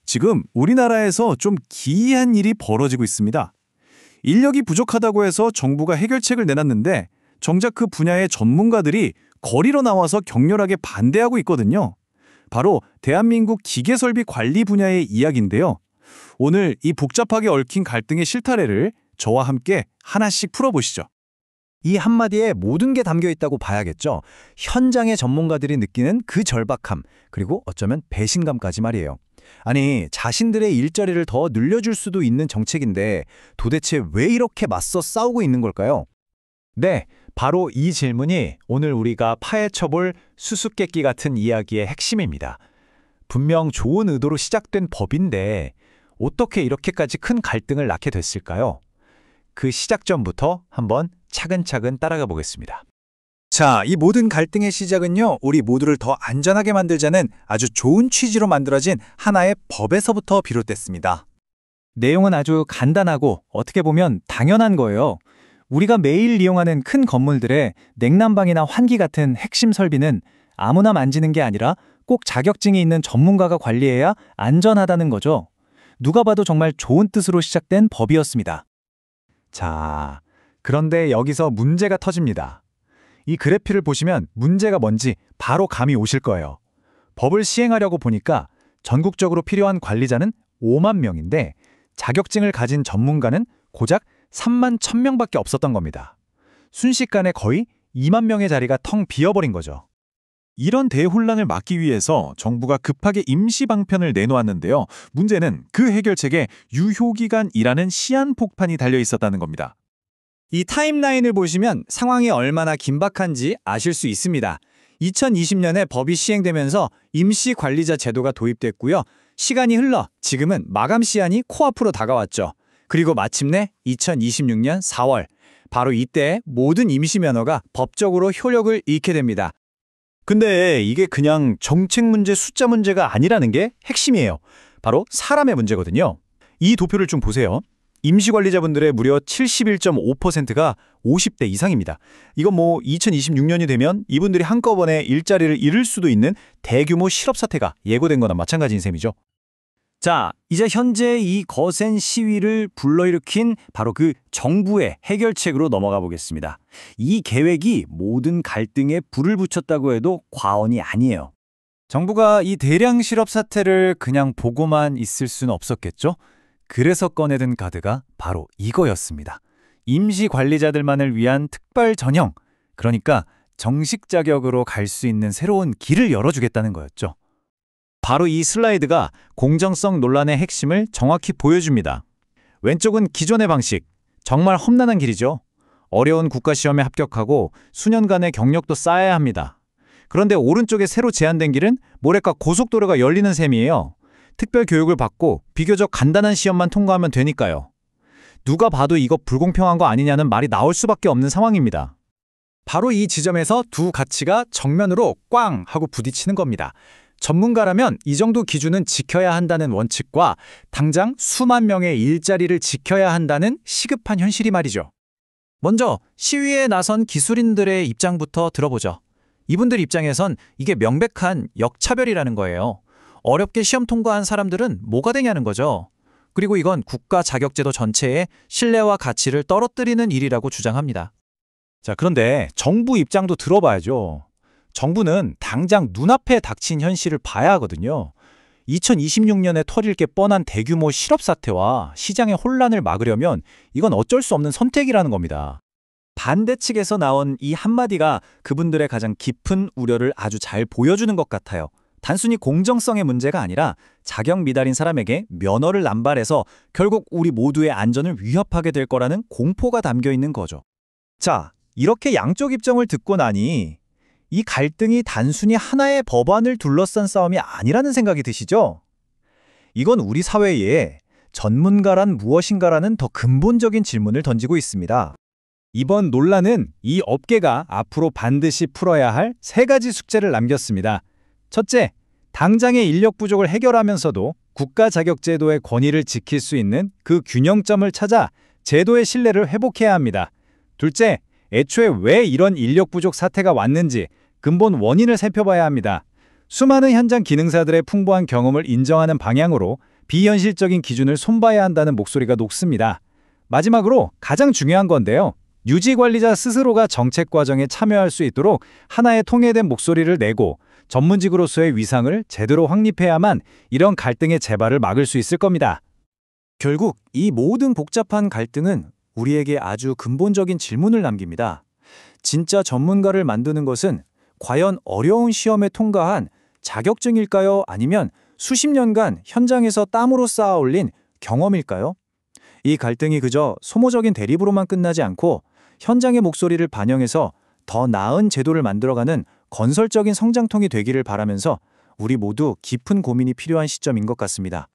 지금 우리나라에서 좀 기이한 일이 벌어지고 있습니다. 인력이 부족하다고 해서 정부가 해결책을 내놨는데 정작 그 분야의 전문가들이 거리로 나와서 격렬하게 반대하고 있거든요. 바로 대한민국 기계설비 관리 분야의 이야기인데요. 오늘 이 복잡하게 얽힌 갈등의 실타래를 저와 함께 하나씩 풀어보시죠. 이 한마디에 모든 게 담겨 있다고 봐야겠죠. 현장의 전문가들이 느끼는 그 절박함, 그리고 어쩌면 배신감까지 말이에요. 아니, 자신들의 일자리를 더 늘려줄 수도 있는 정책인데 도대체 왜 이렇게 맞서 싸우고 있는 걸까요? 네, 바로 이 질문이 오늘 우리가 파헤쳐볼 수수께끼 같은 이야기의 핵심입니다. 분명 좋은 의도로 시작된 법인데 어떻게 이렇게까지 큰 갈등을 낳게 됐을까요? 그 시작점부터 한번 차근차근 따라가 보겠습니다. 자, 이 모든 갈등의 시작은요, 우리 모두를 더 안전하게 만들자는 아주 좋은 취지로 만들어진 하나의 법에서부터 비롯됐습니다. 내용은 아주 간단하고 어떻게 보면 당연한 거예요. 우리가 매일 이용하는 큰 건물들의 냉난방이나 환기 같은 핵심 설비는 아무나 만지는 게 아니라 꼭 자격증이 있는 전문가가 관리해야 안전하다는 거죠. 누가 봐도 정말 좋은 뜻으로 시작된 법이었습니다. 자, 그런데 여기서 문제가 터집니다. 이 그래프를 보시면 문제가 뭔지 바로 감이 오실 거예요. 법을 시행하려고 보니까 전국적으로 필요한 관리자는 5만 명인데 자격증을 가진 전문가는 고작 3만 1,000명밖에 없었던 겁니다. 순식간에 거의 2만 명의 자리가 텅 비어버린 거죠. 이런 대혼란을 막기 위해서 정부가 급하게 임시 방편을 내놓았는데요. 문제는 그 해결책에 유효기간이라는 시한폭판이 달려 있었다는 겁니다. 이 타임라인을 보시면 상황이 얼마나 긴박한지 아실 수 있습니다. 2020년에 법이 시행되면서 임시관리자 제도가 도입됐고요. 시간이 흘러 지금은 마감 시한이 코앞으로 다가왔죠. 그리고 마침내 2026년 4월, 바로 이때 모든 임시면허가 법적으로 효력을 잃게 됩니다. 근데 이게 그냥 정책 문제, 숫자 문제가 아니라는 게 핵심이에요. 바로 사람의 문제거든요. 이 도표를 좀 보세요. 임시관리자분들의 무려 71.5%가 50대 이상입니다. 이건 2026년이 되면 이분들이 한꺼번에 일자리를 잃을 수도 있는 대규모 실업사태가 예고된 거나 마찬가지인 셈이죠. 자, 이제 현재 이 거센 시위를 불러일으킨 바로 그 정부의 해결책으로 넘어가 보겠습니다. 이 계획이 모든 갈등에 불을 붙였다고 해도 과언이 아니에요. 정부가 이 대량 실업 사태를 그냥 보고만 있을 수는 없었겠죠? 그래서 꺼내든 카드가 바로 이거였습니다. 임시 관리자들만을 위한 특별 전형, 그러니까 정식 자격으로 갈 수 있는 새로운 길을 열어주겠다는 거였죠. 바로 이 슬라이드가 공정성 논란의 핵심을 정확히 보여줍니다. 왼쪽은 기존의 방식, 정말 험난한 길이죠. 어려운 국가시험에 합격하고 수년간의 경력도 쌓아야 합니다. 그런데 오른쪽에 새로 제안된 길은 모래가 고속도로가 열리는 셈이에요. 특별 교육을 받고 비교적 간단한 시험만 통과하면 되니까요. 누가 봐도 이거 불공평한 거 아니냐는 말이 나올 수밖에 없는 상황입니다. 바로 이 지점에서 두 가치가 정면으로 꽝 하고 부딪히는 겁니다. 전문가라면 이 정도 기준은 지켜야 한다는 원칙과 당장 수만 명의 일자리를 지켜야 한다는 시급한 현실이 말이죠. 먼저 시위에 나선 기술인들의 입장부터 들어보죠. 이분들 입장에선 이게 명백한 역차별이라는 거예요. 어렵게 시험 통과한 사람들은 뭐가 되냐는 거죠. 그리고 이건 국가 자격제도 전체의 신뢰와 가치를 떨어뜨리는 일이라고 주장합니다. 자, 그런데 정부 입장도 들어봐야죠. 정부는 당장 눈앞에 닥친 현실을 봐야 하거든요. 2026년에 터질 게 뻔한 대규모 실업 사태와 시장의 혼란을 막으려면 이건 어쩔 수 없는 선택이라는 겁니다. 반대 측에서 나온 이 한마디가 그분들의 가장 깊은 우려를 아주 잘 보여주는 것 같아요. 단순히 공정성의 문제가 아니라 자격 미달인 사람에게 면허를 남발해서 결국 우리 모두의 안전을 위협하게 될 거라는 공포가 담겨 있는 거죠. 자, 이렇게 양쪽 입장을 듣고 나니 이 갈등이 단순히 하나의 법안을 둘러싼 싸움이 아니라는 생각이 드시죠? 이건 우리 사회에 전문가란 무엇인가라는 더 근본적인 질문을 던지고 있습니다. 이번 논란은 이 업계가 앞으로 반드시 풀어야 할 세 가지 숙제를 남겼습니다. 첫째, 당장의 인력 부족을 해결하면서도 국가 자격 제도의 권위를 지킬 수 있는 그 균형점을 찾아 제도의 신뢰를 회복해야 합니다. 둘째, 애초에 왜 이런 인력 부족 사태가 왔는지 근본 원인을 살펴봐야 합니다. 수많은 현장 기능사들의 풍부한 경험을 인정하는 방향으로 비현실적인 기준을 손봐야 한다는 목소리가 높습니다. 마지막으로 가장 중요한 건데요. 유지 관리자 스스로가 정책 과정에 참여할 수 있도록 하나의 통일된 목소리를 내고 전문직으로서의 위상을 제대로 확립해야만 이런 갈등의 재발을 막을 수 있을 겁니다. 결국 이 모든 복잡한 갈등은 우리에게 아주 근본적인 질문을 남깁니다. 진짜 전문가를 만드는 것은 과연 어려운 시험에 통과한 자격증일까요? 아니면 수십 년간 현장에서 땀으로 쌓아 올린 경험일까요? 이 갈등이 그저 소모적인 대립으로만 끝나지 않고 현장의 목소리를 반영해서 더 나은 제도를 만들어가는 건설적인 성장통이 되기를 바라면서 우리 모두 깊은 고민이 필요한 시점인 것 같습니다.